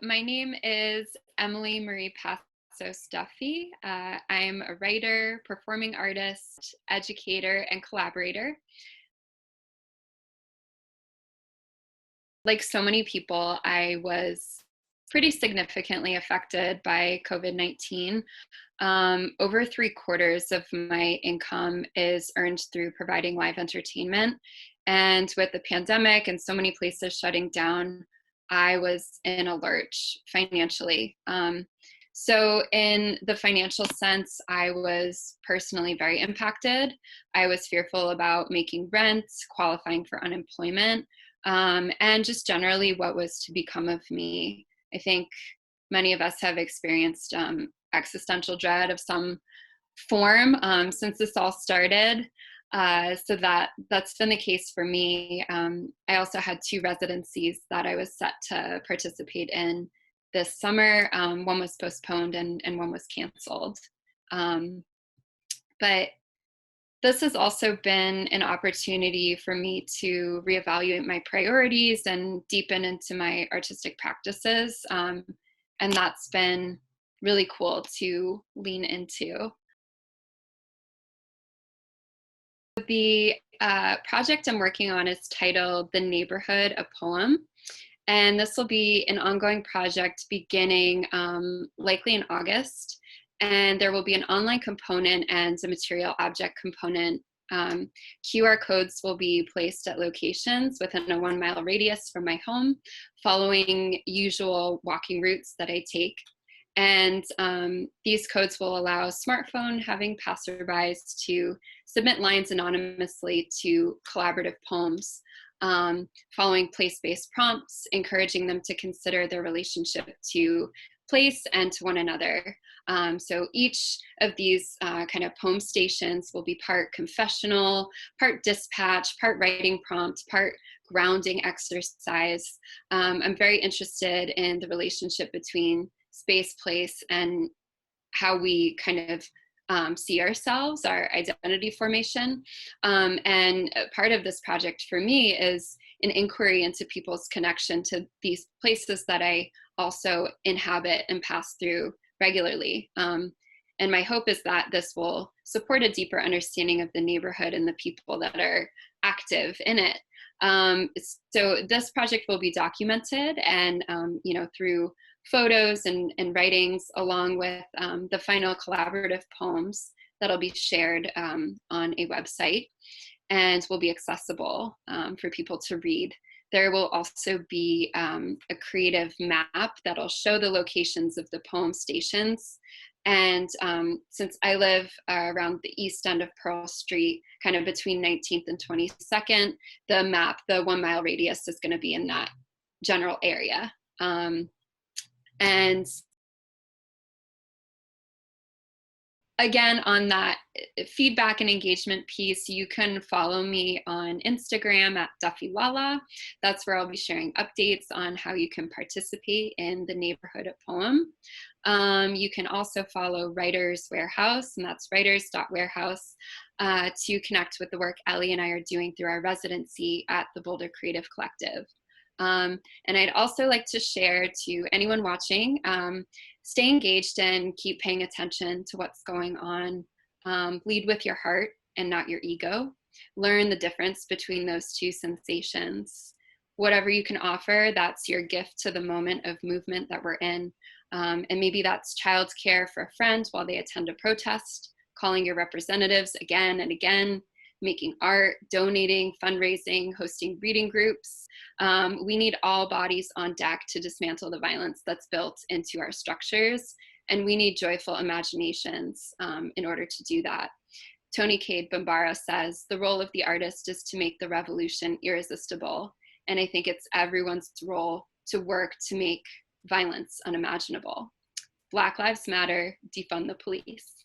My name is Emily Marie Passos Duffy. I'm a writer, performing artist, educator, and collaborator. Like so many people, I was pretty significantly affected by COVID-19. Over three-quarters of my income is earned through providing live entertainment. And with the pandemic and so many places shutting down, I was in a lurch financially. So, in the financial sense, I was personally very impacted. I was fearful about making rent, qualifying for unemployment, and just generally what was to become of me. I think many of us have experienced existential dread of some form since this all started. So that's been the case for me. I also had two residencies that I was set to participate in this summer. One was postponed and one was canceled. Um, but this has also been an opportunity for me to reevaluate my priorities and deepen into my artistic practices. And that's been really cool to lean into. The project I'm working on is titled The Neighborhood, a Poem. And this will be an ongoing project beginning likely in August. And there will be an online component and a material object component. QR codes will be placed at locations within a 1 mile radius from my home, following usual walking routes that I take. And these codes will allow smartphone having passerbys to submit lines anonymously to collaborative poems, following place-based prompts, encouraging them to consider their relationship to place and to one another. So each of these kind of poem stations will be part confessional, part dispatch, part writing prompt, part grounding exercise. I'm very interested in the relationship between space, place, and how we kind of see ourselves, our identity formation. And part of this project for me is an inquiry into people's connection to these places that I also inhabit and pass through regularly. And my hope is that this will support a deeper understanding of the neighborhood and the people that are active in it. So this project will be documented and, through photos and writings, along with the final collaborative poems that'll be shared on a website and will be accessible for people to read. There will also be a creative map that'll show the locations of the poem stations. And since I live around the east end of Pearl Street, kind of between 19th and 22nd, the map, the 1 mile radius, is going to be in that general area. And again, on that feedback and engagement piece, you can follow me on Instagram at Duffy Lala. That's where I'll be sharing updates on how you can participate in the Neighborhood of Poem. You can also follow Writers Warehouse, and that's writers.warehouse, to connect with the work Ellie and I are doing through our residency at the Boulder Creative Collective. And I'd also like to share to anyone watching, stay engaged and keep paying attention to what's going on. Lead with your heart and not your ego. Learn the difference between those two sensations. Whatever you can offer, that's your gift to the moment of movement that we're in. And maybe that's childcare for a friend while they attend a protest, calling your representatives again and again, making art, donating, fundraising, hosting reading groups. We need all bodies on deck to dismantle the violence that's built into our structures, and we need joyful imaginations in order to do that. Tony Cade Bambara says, the role of the artist is to make the revolution irresistible, and I think it's everyone's role to work to make violence unimaginable. Black Lives Matter, defund the police.